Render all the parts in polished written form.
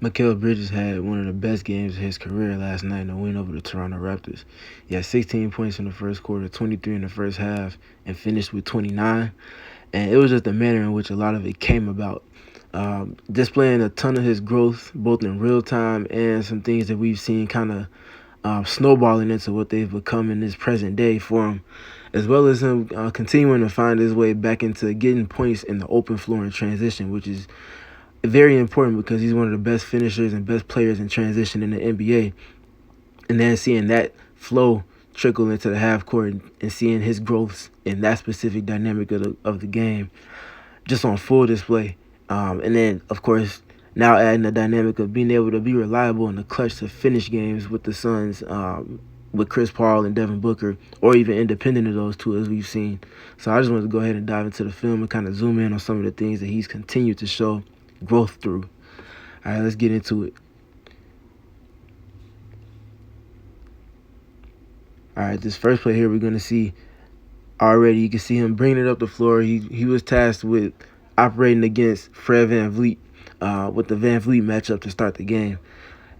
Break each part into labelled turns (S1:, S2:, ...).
S1: Mikal Bridges had one of the best games of his career last night in a win over the Toronto Raptors. He had 16 points in the first quarter, 23 in the first half, and finished with 29. And it was just the manner in which a lot of it came about. Displaying a ton of his growth, both in real time and some things that we've seen kind of snowballing into what they've become in this present day for him, as well as him continuing to find his way back into getting points in the open floor in transition, which is very important because he's one of the best finishers and best players in transition in the NBA. And then seeing that flow trickle into the half court and seeing his growth in that specific dynamic of the game just on full display. And then, of course, now adding the dynamic of being able to be reliable in the clutch to finish games with the Suns, with Chris Paul and Devin Booker, or even independent of those two, as we've seen. So I just wanted to go ahead and dive into the film and kind of zoom in on some of the things that he's continued to show growth through. All right, let's get into it. All right, this first play here we're going to see already. You can see him bringing it up the floor. He was tasked with operating against Fred VanVleet with the VanVleet matchup to start the game,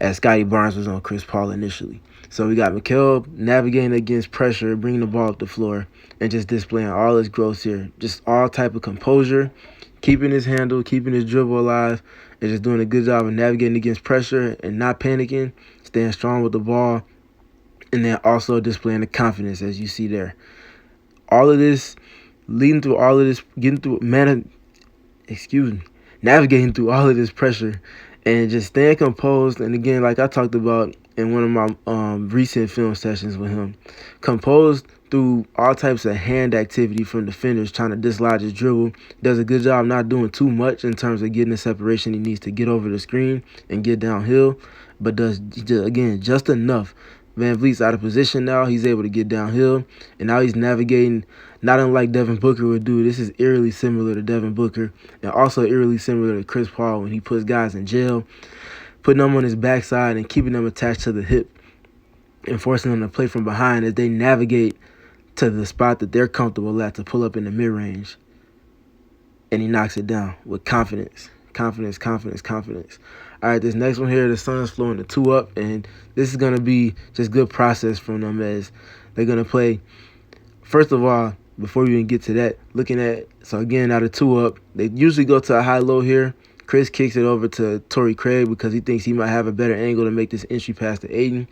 S1: as Scotty Barnes was on Chris Paul initially. So we got Mikal navigating against pressure, bringing the ball up the floor, and just displaying all his growth here. Just all type of composure, keeping his handle, keeping his dribble alive, and just doing a good job of navigating against pressure and not panicking, staying strong with the ball, and then also displaying the confidence as you see there. All of this, leading through all of this, navigating through all of this pressure and just staying composed. And again, like I talked about in one of my recent film sessions with him, composed through all types of hand activity from defenders trying to dislodge his dribble. Does a good job not doing too much in terms of getting the separation he needs to get over the screen and get downhill, but does, again, just enough. VanVleet's out of position now. He's able to get downhill, and now he's navigating not unlike Devin Booker would do. This is eerily similar to Devin Booker, and also eerily similar to Chris Paul when he puts guys in jail, putting them on his backside and keeping them attached to the hip and forcing them to play from behind as they navigate to the spot that they're comfortable at to pull up in the mid-range. And he knocks it down with confidence. Confidence. All right, this next one here, the Suns flowing the 2-up, and this is going to be just good process from them as they're going to play. First of all, before we even get to that, looking at, so again, out of 2-up, they usually go to a high-low here. Chris kicks it over to Torrey Craig because he thinks he might have a better angle to make this entry pass to Ayton.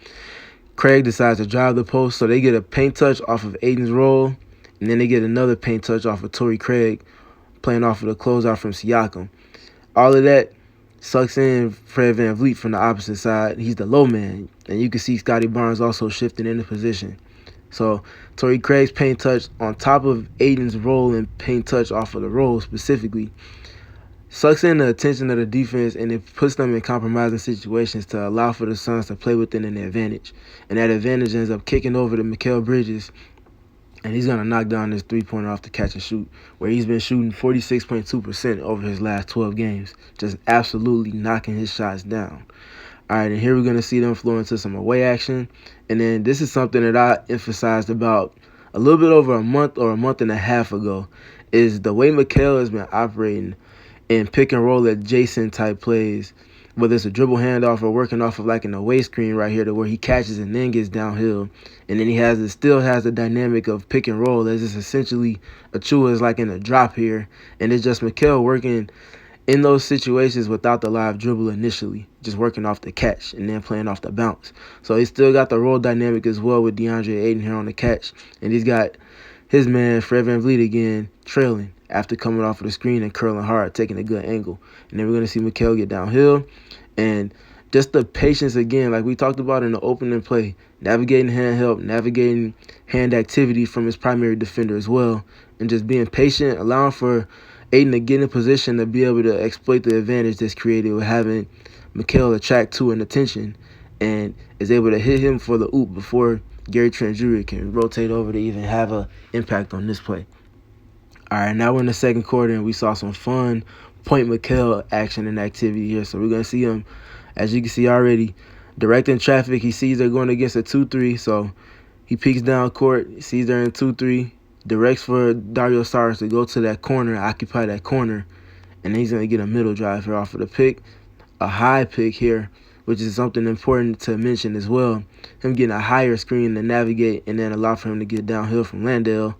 S1: Craig decides to drive the post, so they get a paint touch off of Ayton's roll, and then they get another paint touch off of Torrey Craig, playing off of the closeout from Siakam. All of that sucks in Fred VanVleet from the opposite side. He's the low man, and you can see Scotty Barnes also shifting into position. So Torrey Craig's paint touch on top of Ayton's roll and paint touch off of the roll specifically sucks in the attention of the defense, and it puts them in compromising situations to allow for the Suns to play within an advantage. And that advantage ends up kicking over to Mikal Bridges, and he's going to knock down this three-pointer off the catch and shoot, where he's been shooting 46.2% over his last 12 games, just absolutely knocking his shots down. All right, and here we're going to see them flow into some away action. And then this is something that I emphasized about a little bit over a month or a month and a half ago, is the way Mikal has been operating in pick and roll adjacent type plays, whether it's a dribble handoff or working off of like an away screen right here to where he catches and then gets downhill. And then he still has the dynamic of pick and roll as it's essentially Achua is like in a drop here. And it's just Mikal working in those situations without the live dribble initially, just working off the catch and then playing off the bounce. So he's still got the roll dynamic as well with DeAndre Ayton here on the catch. And he's got his man, Fred VanVleet, again, trailing after coming off of the screen and curling hard, taking a good angle. And then we're going to see Mikal get downhill. And just the patience, again, like we talked about in the opening play, navigating hand help, navigating hand activity from his primary defender as well, and just being patient, allowing for Ayton to get in position to be able to exploit the advantage that's created with having Mikal attract to an attention and is able to hit him for the oop before Gary Trent Jr. can rotate over to even have an impact on this play. All right, now we're in the second quarter, and we saw some fun point Mikal action and activity here. So we're going to see him, as you can see already, directing traffic. He sees they're going against a 2-3, so he peeks down court, sees they're in 2-3, directs for Dario Saric to go to that corner, occupy that corner, and then he's going to get a middle drive here off of the pick, a high pick here, which is something important to mention as well. Him getting a higher screen to navigate and then allow for him to get downhill from Landale.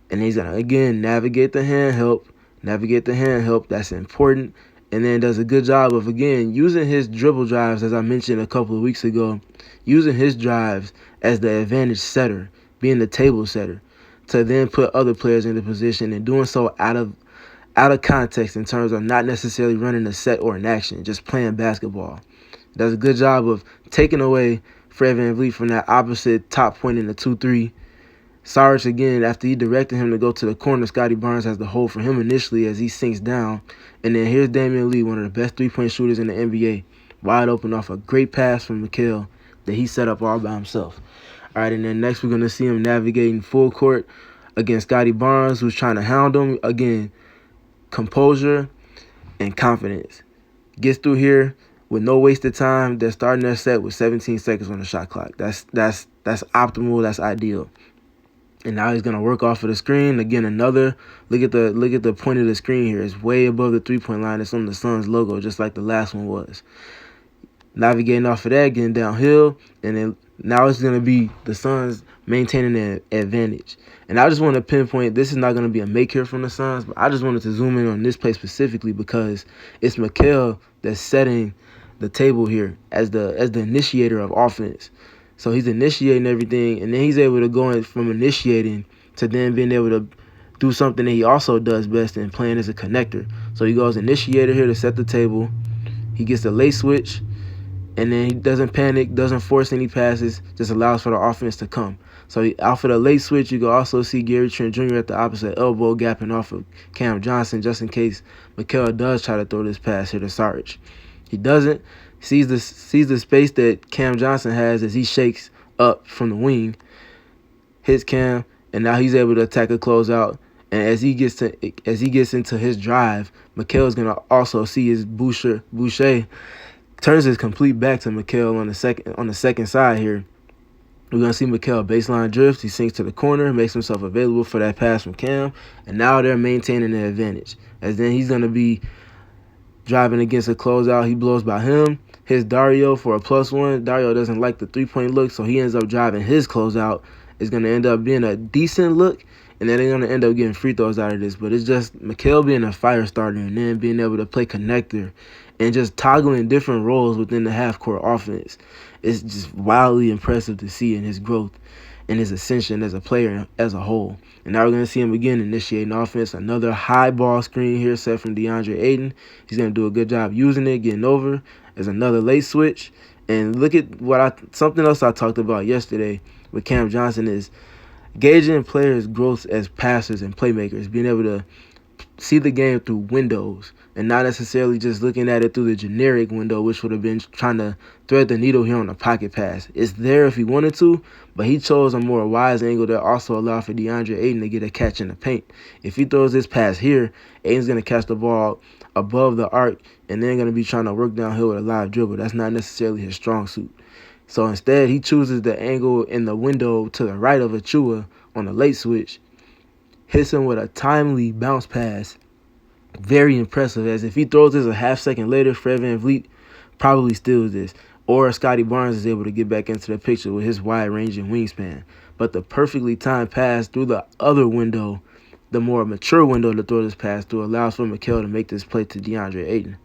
S1: And he's going to, again, navigate the hand help. That's important. And then does a good job of, again, using his dribble drives, as I mentioned a couple of weeks ago, using his drives as the advantage setter, being the table setter, to then put other players into position and doing so out of context in terms of not necessarily running a set or an action, just playing basketball. Does a good job of taking away Fred VanVleet from that opposite top point in the 2-3. Sarge, again, after he directed him to go to the corner, Scottie Barnes has the hold for him initially as he sinks down. And then here's Damian Lee, one of the best three-point shooters in the NBA, wide open off a great pass from Mikal that he set up all by himself. All right, and then next we're going to see him navigating full court against Scottie Barnes, who's trying to hound him. Again, composure and confidence. Gets through here with no wasted time. They're starting their set with 17 seconds on the shot clock. That's optimal. That's ideal. And now he's gonna work off of the screen. Again, another look at the point of the screen here. It's way above the 3-point line. It's on the Suns logo, just like the last one was. Navigating off of that, getting downhill, and then now it's gonna be the Suns maintaining their advantage. And I just want to pinpoint, this is not going to be a make here from the Suns, but I just wanted to zoom in on this play specifically because it's Mikal that's setting the table here as the initiator of offense. So he's initiating everything, and then he's able to go in from initiating to then being able to do something that he also does best in playing as a connector. So he goes initiator here to set the table. He gets the late switch, and then he doesn't panic, doesn't force any passes, just allows for the offense to come. So off of the late switch, you can also see Gary Trent Jr. at the opposite elbow gapping off of Cam Johnson just in case Mikal does try to throw this pass here to Sarge. He doesn't. Sees the space that Cam Johnson has as he shakes up from the wing, hits Cam, and now he's able to attack a closeout. And as he gets into his drive, Mikal's gonna also see his Boucher turns his complete back to Mikal on the second side here. We're going to see Mikal baseline drift. He sinks to the corner, makes himself available for that pass from Cam, and now they're maintaining the advantage. As then he's going to be driving against a closeout. He blows by him, hits Dario for a +1. Dario doesn't like the three-point look, so he ends up driving his closeout. It's going to end up being a decent look, and then they're going to end up getting free throws out of this. But it's just Mikal being a fire starter and then being able to play connector and just toggling different roles within the half-court offense. It's just wildly impressive to see in his growth and his ascension as a player as a whole. And now we're going to see him again initiating offense. Another high ball screen here set from DeAndre Ayton. He's going to do a good job using it, getting over. There's another late switch. And look at something else I talked about yesterday with Cam Johnson is gauging players' growth as passers and playmakers, being able to see the game through windows and not necessarily just looking at it through the generic window, which would have been trying to thread the needle here on a pocket pass. It's there if he wanted to, but he chose a more wise angle that also allowed for DeAndre Ayton to get a catch in the paint. If he throws this pass here, Ayton's going to catch the ball above the arc and then going to be trying to work downhill with a live dribble. That's not necessarily his strong suit. So instead, he chooses the angle in the window to the right of Achua on the late switch, hits him with a timely bounce pass. Very impressive, as if he throws this a half second later, Fred VanVleet probably steals this. Or Scottie Barnes is able to get back into the picture with his wide-ranging wingspan. But the perfectly timed pass through the other window, the more mature window to throw this pass through, allows for Mikal to make this play to DeAndre Ayton.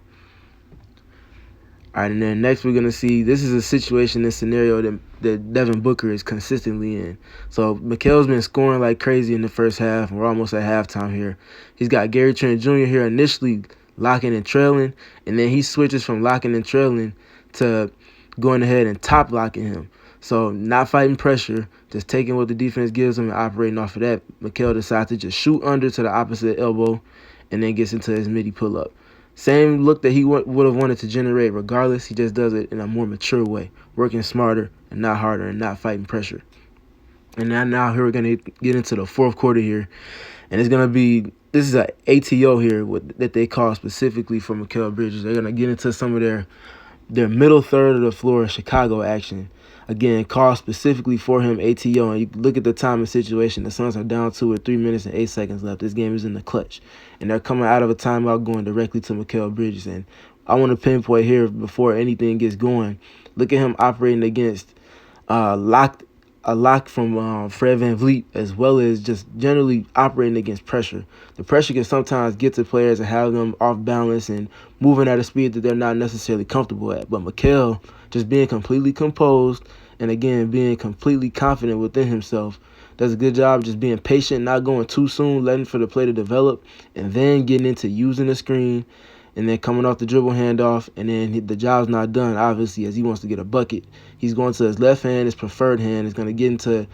S1: All right, and then next we're going to see, this is a situation, this scenario that Devin Booker is consistently in. So Mikal's been scoring like crazy in the first half. We're almost at halftime here. He's got Gary Trent Jr. here initially locking and trailing, and then he switches from locking and trailing to going ahead and top locking him. So not fighting pressure, just taking what the defense gives him and operating off of that. Mikal decides to just shoot under to the opposite elbow and then gets into his midi pull-up. Same look that he would have wanted to generate regardless. He just does it in a more mature way, working smarter and not harder and not fighting pressure. And now here we're going to get into the fourth quarter here. And it's going to be, this is an ATO here that they call specifically for Mikal Bridges. They're going to get into some of their middle third of the floor Chicago action. Again, called specifically for him, ATO. And you look at the time and situation. The Suns are down 2 with 3 minutes and 8 seconds left. This game is in the clutch. And they're coming out of a timeout going directly to Mikal Bridges. And I want to pinpoint here before anything gets going. Look at him operating against locked a lock from Fred VanVleet, as well as just generally operating against pressure. The pressure can sometimes get to players and have them off balance and moving at a speed that they're not necessarily comfortable at. But Mikal just being completely composed and again being completely confident within himself does a good job just being patient, not going too soon, letting for the play to develop, and then getting into using the screen and then coming off the dribble handoff, and then the job's not done, obviously, as he wants to get a bucket. He's going to his left hand, his preferred hand. He's going to get into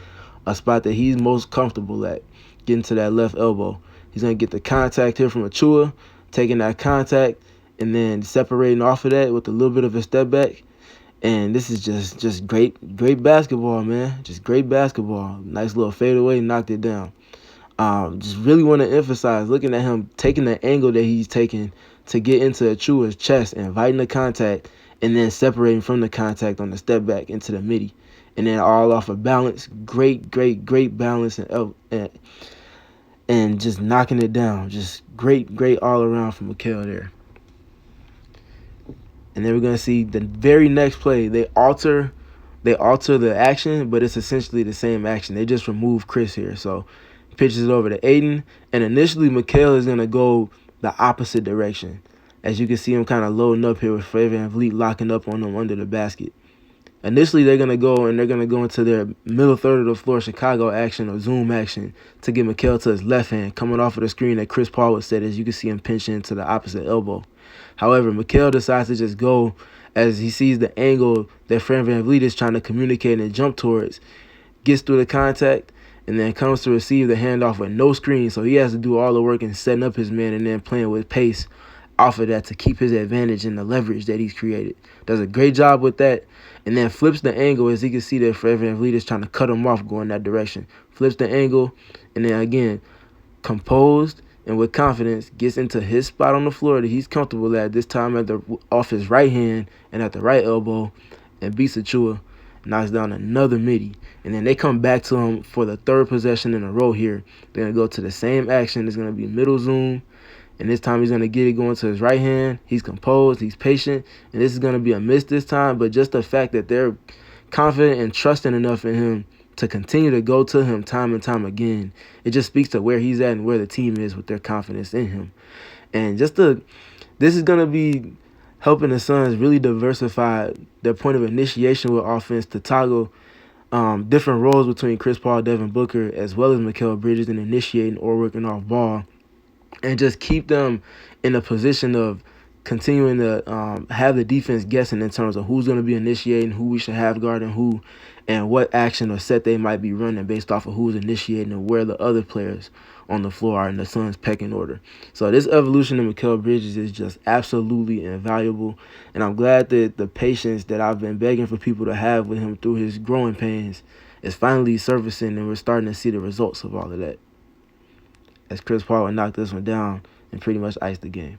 S1: a spot that he's most comfortable at, getting to that left elbow. He's going to get the contact here from Achua, taking that contact, and then separating off of that with a little bit of a step back. And this is just great basketball, man. Just great basketball. Nice little fadeaway, knocked it down. Just really want to emphasize, looking at him taking the angle that he's taking to get into Achua's chest, inviting the contact, and then separating from the contact on the step back into the midi. And then all off of balance. Great balance and just knocking it down. Just great all around from Mikal there. And then we're going to see the very next play. They alter the action, but it's essentially the same action. They just remove Chris here. So pitches it over to Aiden. And initially, Mikal is going to go the opposite direction. As you can see him kind of loading up here with Fred VanVleet locking up on him under the basket. Initially, they're going to go into their middle third of the floor Chicago action or zoom action to get Mikal to his left hand, coming off of the screen that Chris Paul would set, as you can see him pinching to the opposite elbow. However, Mikal decides to just go as he sees the angle that Fred VanVleet is trying to communicate and jump towards, gets through the contact, and then comes to receive the handoff with no screen. So he has to do all the work in setting up his man and then playing with pace off of that to keep his advantage and the leverage that he's created. Does a great job with that, and then flips the angle as you can see that Fred VanVleet is trying to cut him off going that direction. Flips the angle, and then again, composed and with confidence, gets into his spot on the floor that he's comfortable at, this time off his right hand and at the right elbow, and beats Achua, knocks down another midi. And then they come back to him for the third possession in a row here. They're going to go to the same action. It's going to be middle zoom, and this time he's going to get it going to his right hand. He's composed, he's patient, and this is going to be a miss this time, but just the fact that they're confident and trusting enough in him to continue to go to him time and time again, it just speaks to where he's at and where the team is with their confidence in him. And this is going to be helping the Suns really diversify their point of initiation with offense to toggle different roles between Chris Paul, Devin Booker, as well as Mikal Bridges in initiating or working off ball, and just keep them in a position of continuing to have the defense guessing in terms of who's going to be initiating, who we should have guarding who, and what action or set they might be running based off of who's initiating and where the other players on the floor are in the Suns' pecking order. So this evolution of Mikal Bridges is just absolutely invaluable, and I'm glad that the patience that I've been begging for people to have with him through his growing pains is finally surfacing, and we're starting to see the results of all of that, as Chris Paul would knock this one down and pretty much ice the game.